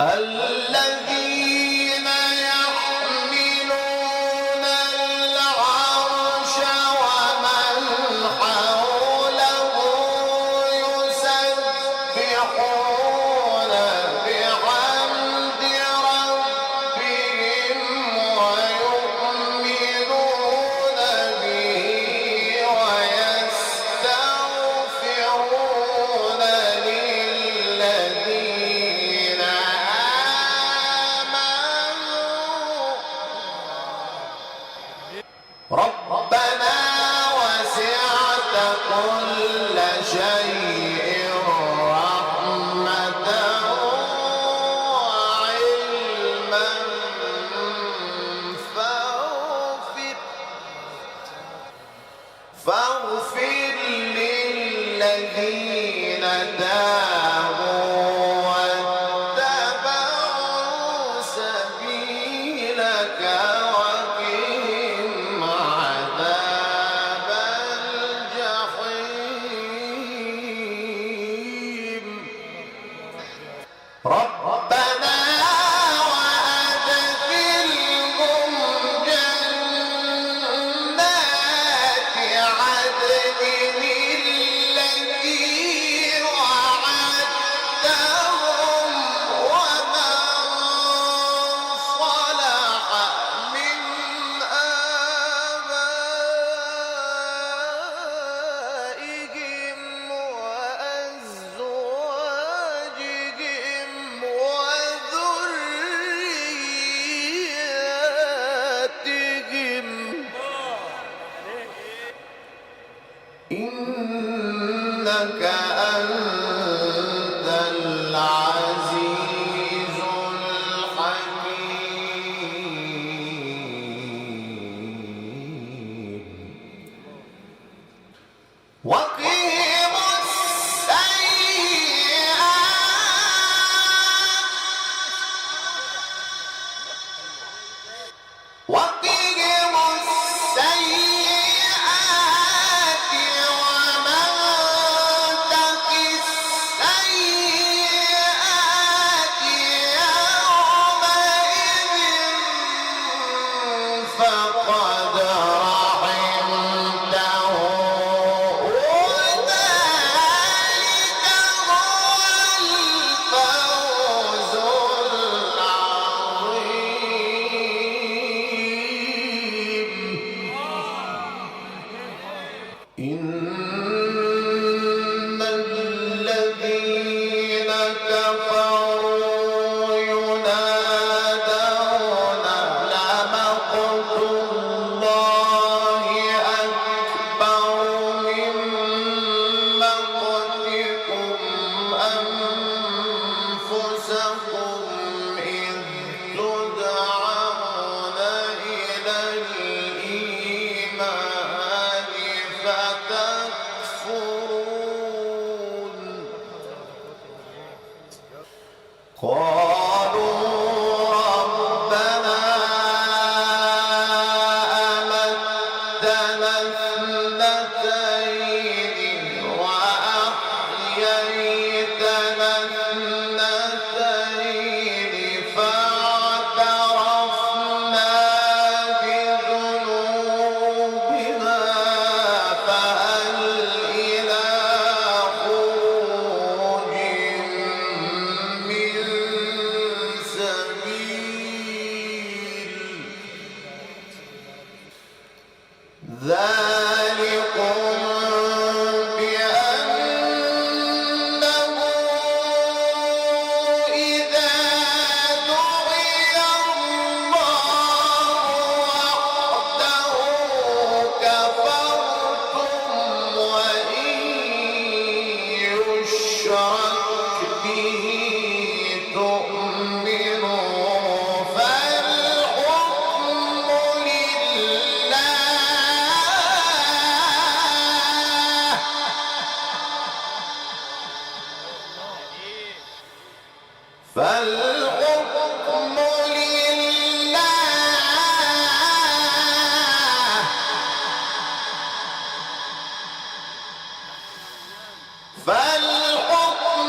الذين يحملون العرش ومن حوله يسبحون بحمد ربهم ويؤمنون به ويستغفرون للذين ربنا وسعت كل شيء رحمة وعلما فاغفر للذين تابوا واتبعوا سبيلك وقهم عذاب الجحيم ربنا وأدخلهم جنات عدن التي وعدتهم ومن صلح من آبائهم وأزواجهم وذرياتهم إنك أنت العزيز الحكيم وقهم السيئات ومن تق السيئات يومئذ فقد رحمته وذلك هو الفوز العظيم إن الذين كفروا ينادون لمقت الله أكبر من مقتكم أنفسكم إذ تدعون إلى الإيمان فتكفرون قالوا ربنا أمتنا اثنتين وأحييتنا اثنتين فاعترفنا بذنوبنا فهل إلى خروج من سبيل ذلكم بأنه إذا دعي الله وحده كفرتم وإن يشرك به تؤمنوا فالحكم لله فالحكم لله فالحكم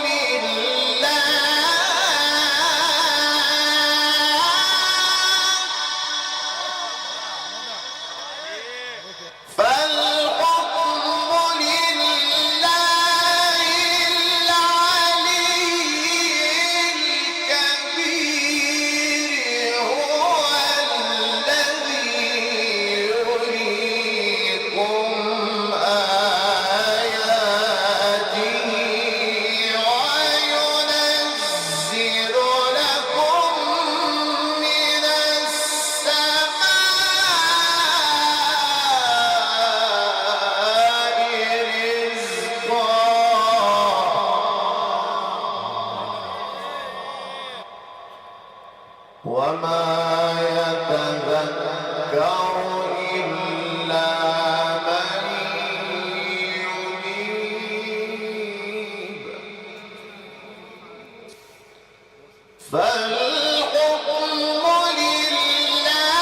لله وما يتذكر إلا من ينيب فالحكم لله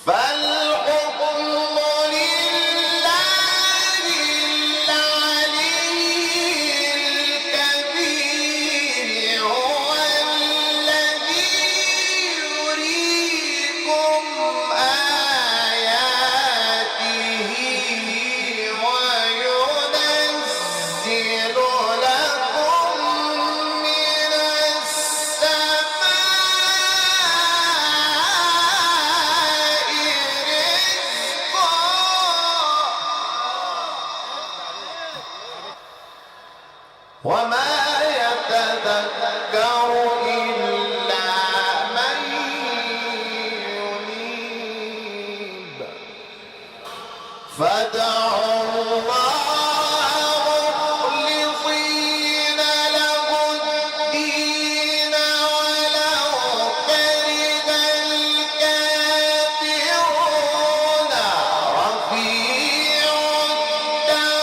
فالحكم لله العلي الكبير هو الذي يريكم آياته وينزل لكم من السماء وما يتذكر إلا من ينيب فادعوا الله مخلصين له الدين ولو كره الكافرون رفيع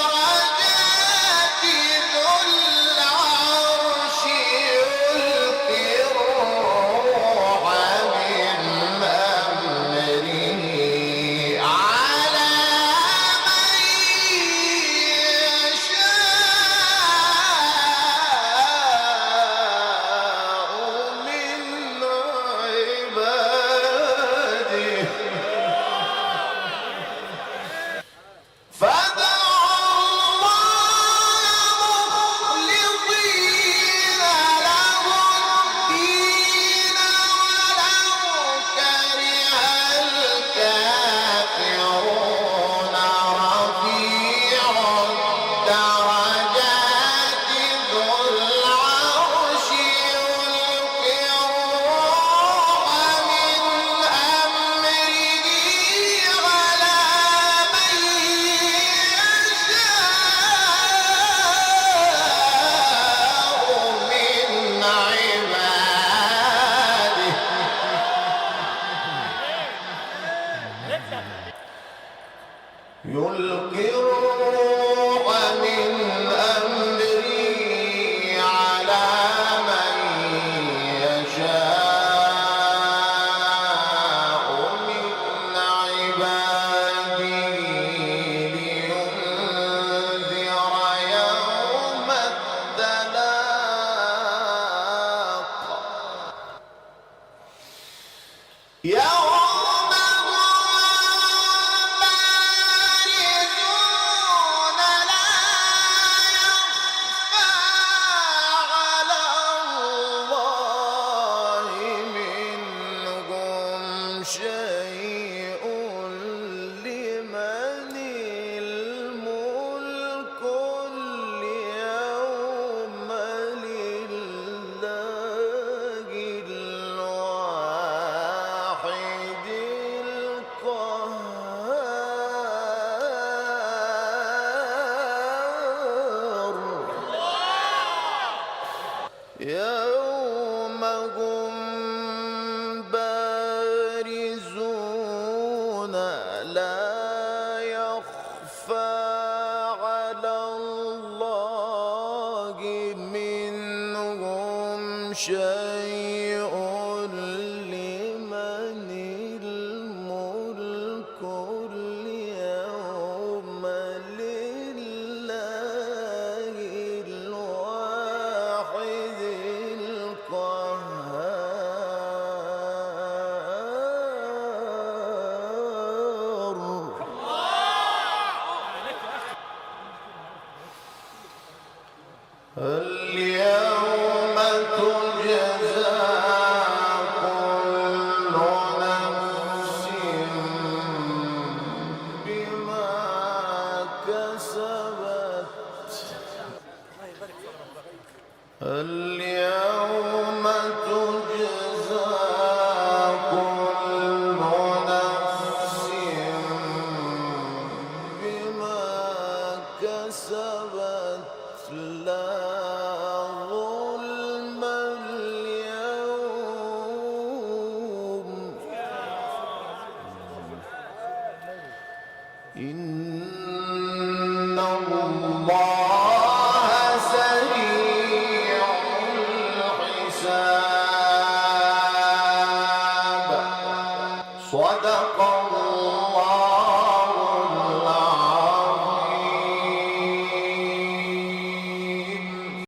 الدرجات ذو العرش يلقي الروح من أمره على من يشاء من عباده فادعوا الله مخلصين له الدين ولو كره الكافرون رفيع الدرجات ذو العرش يلقي الروح من أمره على من يشاء من عباده يلقي الروح من أمره على من يشاء من عباده لينذر يوم التلاق يوم هم بارزون لا يخفى على الله منهم شيء لمن الملك اليوم لله الواحد القهار يوم هم بارزون لا يخفى على الله منهم شيء لمن الملك اليوم لله الواحد القهار اليوم تجزى كل نفس بما كسبت اليوم تجزى كل نفس بما كسبت لا ظلم اليوم إن الله سريع الحساب صدق الله